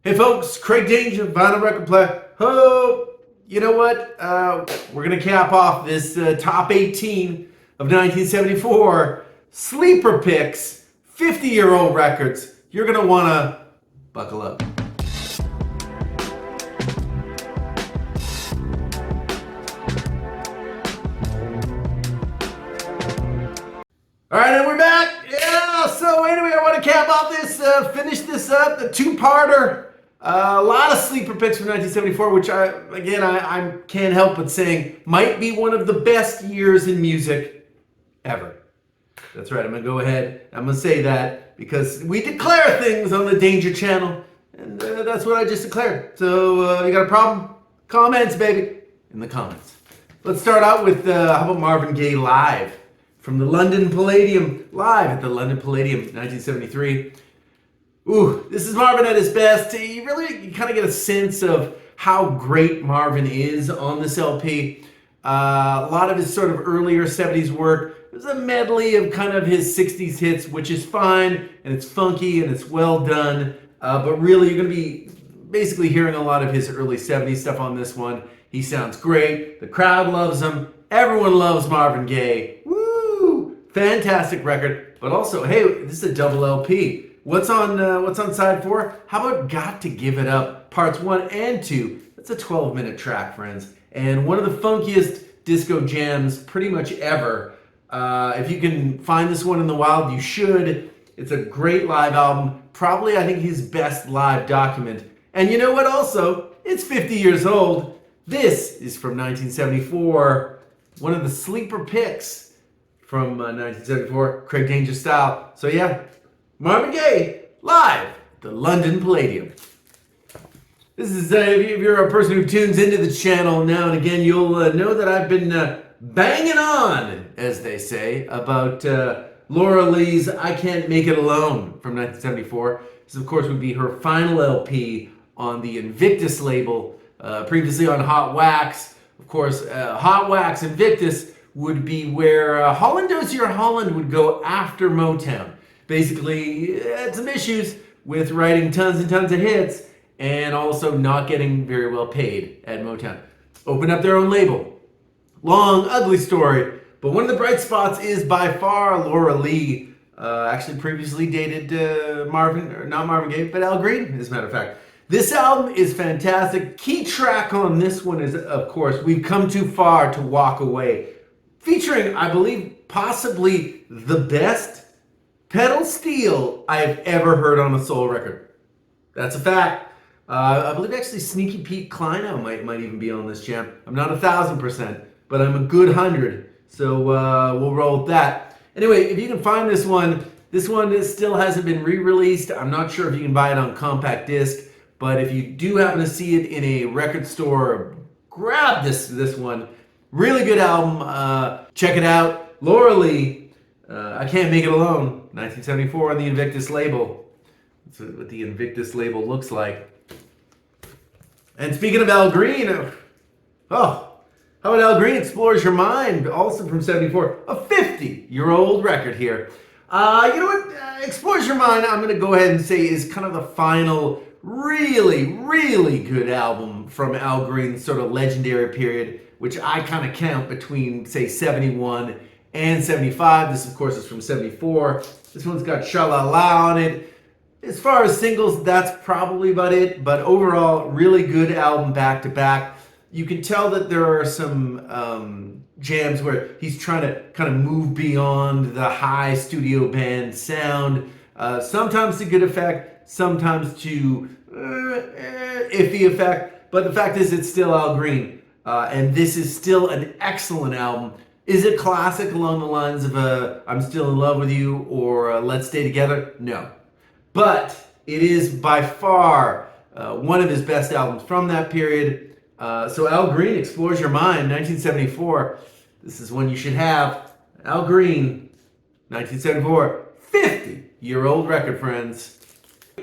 Hey folks, Craig Danger, vinyl record player. Oh, you know what? We're gonna cap off this top 18 of 1974 sleeper picks, 50-year-old records. You're gonna wanna buckle up. All right, and we're back. Yeah. So anyway, I want to cap off this, finish this up, the two-parter. A lot of sleeper picks from 1974, which I can't help but saying might be one of the best years in music ever. That's right. I'm gonna go ahead. I'm gonna say that because we declare things on the Danger Channel, and that's what I just declared. So you got a problem? Comments, baby, in the comments. Let's start out with how about Marvin Gaye live from the London Palladium, live at the London Palladium, 1973. Ooh, this is Marvin at his best. You kind of get a sense of how great Marvin is on this LP. A lot of his sort of earlier 70s work. There's a medley of kind of his 60s hits, which is fine, and it's funky, and it's well done. But really, you're going to be basically hearing a lot of his early 70s stuff on this one. He sounds great. The crowd loves him. Everyone loves Marvin Gaye. Woo! Fantastic record. But also, hey, this is a double LP. What's on side 4? How about Got to Give It Up, parts 1 and 2? That's a 12-minute track, friends. And one of the funkiest disco jams pretty much ever. If you can find this one in the wild, you should. It's a great live album. Probably, I think, his best live document. And you know what also? It's 50 years old. This is from 1974. One of the sleeper picks from 1974, Craig Danger style. So yeah, Marvin Gaye, live at the London Palladium. This is, if you're a person who tunes into the channel now and again, you'll know that I've been banging on, as they say, about Laura Lee's I Can't Make It Alone from 1974. This, of course, would be her final LP on the Invictus label, previously on Hot Wax. Of course, Hot Wax, Invictus would be where Holland Dozier Holland would go after Motown. Basically, had some issues with writing tons and tons of hits and also not getting very well paid at Motown. Opened up their own label. Long, ugly story. But one of the bright spots is by far Laura Lee. Actually previously dated not Marvin Gaye, but Al Green, as a matter of fact. This album is fantastic. Key track on this one is, of course, We've Come Too Far to Walk Away. Featuring, I believe, possibly the best pedal steel I've ever heard on a soul record. That's a fact. I believe actually Sneaky Pete Kleinow might even be on this jam. I'm not 1,000%, but I'm a good 100. So we'll roll with that. Anyway, if you can find this one still hasn't been re-released. I'm not sure if you can buy it on compact disc, but if you do happen to see it in a record store, grab this one. Really good album. Check it out. Laura Lee, I Can't Make It Alone, 1974 on the Invictus label. That's what the Invictus label looks like. And speaking of Al Green, how about Al Green Explores Your Mind, also from 74, a 50-year-old record here. You know what? Explores Your Mind, I'm going to go ahead and say is kind of the final really, really good album from Al Green's sort of legendary period, which I kind of count between, say, 71 and 75. This, of course, is from 74. This one's got Sha La La on it. As far as singles, that's probably about it. But overall, really good album back to back. You can tell that there are some jams where he's trying to kind of move beyond the high studio band sound. Sometimes to good effect, sometimes to iffy effect. But the fact is, it's still Al Green. And this is still an excellent album. Is it classic along the lines of I'm Still in Love with You or Let's Stay Together? No. But it is by far one of his best albums from that period. So Al Green, Explores Your Mind, 1974. This is one you should have. Al Green, 1974. 50-year-old record, friends.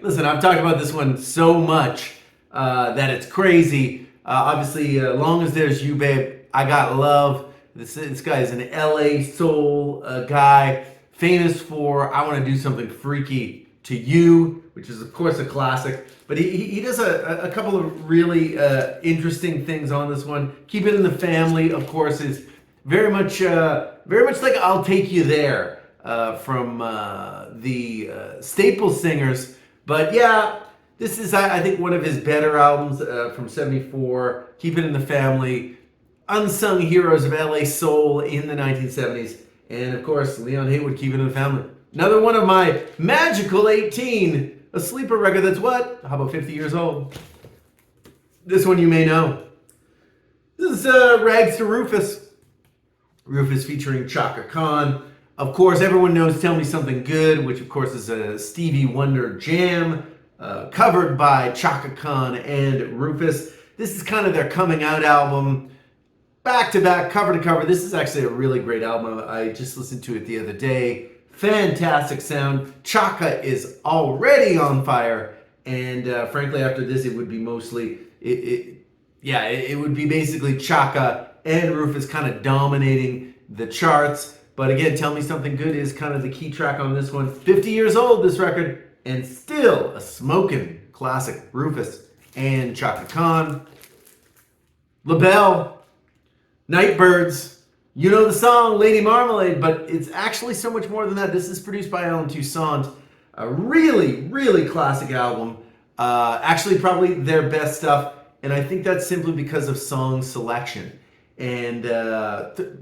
Listen, I've talked about this one so much that it's crazy. Obviously, Long As There's You, Babe, I Got Love. This guy is an LA soul guy, famous for I Want to Do Something Freaky to You, which is, of course, a classic. But he does a couple of really interesting things on this one. Keep It in the Family, of course, is very much like I'll Take You There from the Staple Singers. But yeah, this is, I think, one of his better albums from 74. Keep It in the Family, unsung heroes of LA soul in the 1970s. And of course, Leon Haywood, Keep It in the Family. Another one of my magical 18. A sleeper record that's what? How about 50 years old? This one you may know. This is Rags to Rufus. Rufus featuring Chaka Khan. Of course, everyone knows Tell Me Something Good, which of course is a Stevie Wonder jam, covered by Chaka Khan and Rufus. This is kind of their coming out album. Back to back, cover to cover. This is actually a really great album. I just listened to it the other day. Fantastic sound. Chaka is already on fire, and frankly, after this, it would be mostly it would be basically Chaka and Rufus kind of dominating the charts. But again, Tell Me Something Good is kind of the key track on this one. 50 years old, this record, and still a smoking classic. Rufus and Chaka Khan. LaBelle, Nightbirds. You know the song, Lady Marmalade, but it's actually so much more than that. This is produced by Alan Toussaint. A really, really classic album. Actually, probably their best stuff. And I think that's simply because of song selection. And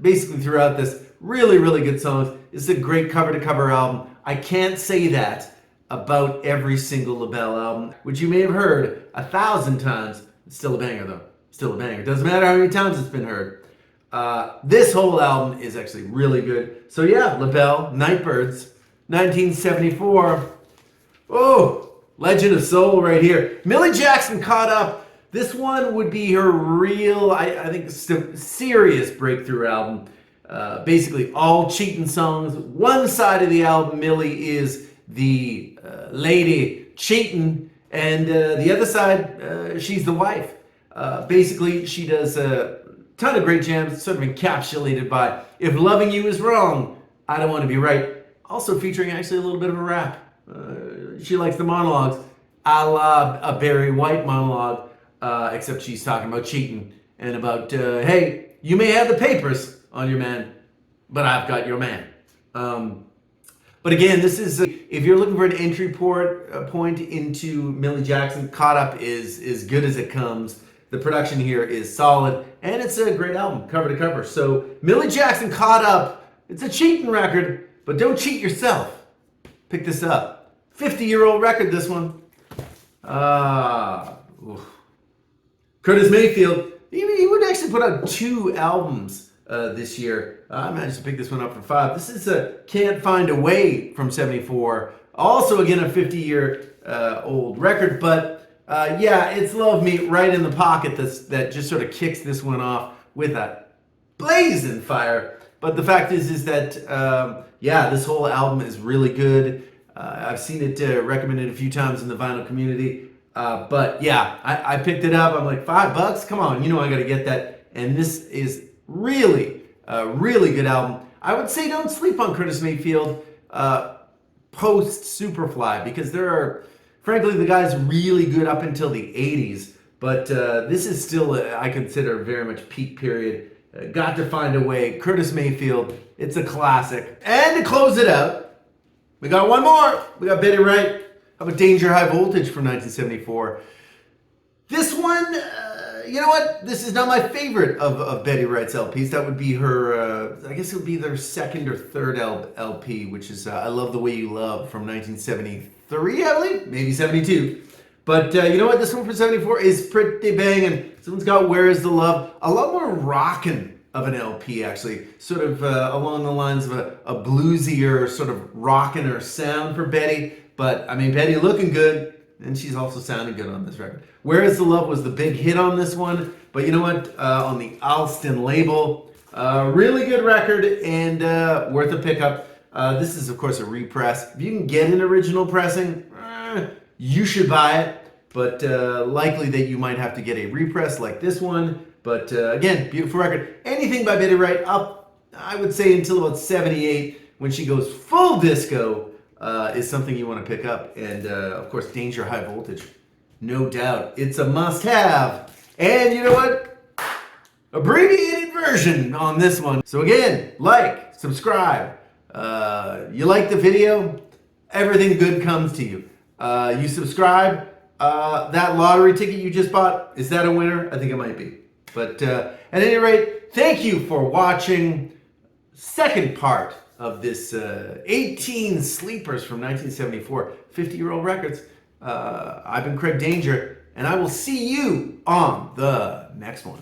basically throughout this, really, really good songs. It's a great cover-to-cover album. I can't say that about every single LaBelle album, which you may have heard 1,000 times. It's still a banger, though. Still a banger. Doesn't matter how many times it's been heard. This whole album is actually really good. So yeah, LaBelle, Nightbirds, 1974. Oh, Legend of Soul right here. Millie Jackson Caught Up. This one would be her real, I think, serious breakthrough album. Basically all cheating songs. One side of the album, Millie is the lady cheating, and the other side, she's the wife. Basically, she does ton of great jams, sort of encapsulated by If Loving You Is Wrong, I Don't Want to Be Right. Also featuring actually a little bit of a rap. She likes the monologues, a la a Barry White monologue, except she's talking about cheating and about, hey, you may have the papers on your man, but I've got your man. But again, this is, if you're looking for an entry point into Millie Jackson, Caught Up is good as it comes. The production here is solid, and it's a great album, cover to cover. So, Millie Jackson Caught Up. It's a cheating record, but don't cheat yourself. Pick this up. 50-year-old record, this one. Curtis Mayfield. He would actually put out 2 albums this year. I managed to pick this one up for 5. This is a Can't Find a Way from 74. Also, again, a 50-year old record, but yeah, it's Love Me right in the pocket that just sort of kicks this one off with a blazing fire. But the fact is that, yeah, this whole album is really good. I've seen it recommended a few times in the vinyl community. But yeah, I picked it up. I'm like, $5? Come on, you know I got to get that. And this is really a really good album. I would say don't sleep on Curtis Mayfield post Superfly, because there are, frankly, the guy's really good up until the 80s, but this is still, I consider, very much peak period. Got to Find a Way, Curtis Mayfield, it's a classic. And to close it out, we got one more. We got Betty Wright. How about Danger High Voltage from 1974? This one, you know what? This is not my favorite of Betty Wright's LPs. That would be her, I guess it would be their second or third LP, which is I Love the Way You Love from 1973, I believe, maybe 72. But you know what? This one from 74 is pretty banging. This one's got Where Is the Love? A lot more rockin' of an LP, actually. Sort of along the lines of a bluesier, sort of rockin' sound for Betty. But, I mean, Betty looking good, and she's also sounding good on this record. Where Is the Love was the big hit on this one. But you know what? On the Alston label, really good record and worth a pickup. This is, of course, a repress. If you can get an original pressing, you should buy it. But likely that you might have to get a repress like this one. But again, beautiful record. Anything by Betty Wright up, I would say, until about 78, when she goes full disco, is something you want to pick up. And of course, Danger High Voltage. No doubt. It's a must-have. And you know what? Abbreviated version on this one. So again, like, subscribe. You like the video? Everything good comes to you. You subscribe. That lottery ticket you just bought, is that a winner? I think it might be. But at any rate, thank you for watching second part of this 18 sleepers from 1974, 50-year-old records. I've been Craig Danger, and I will see you on the next one.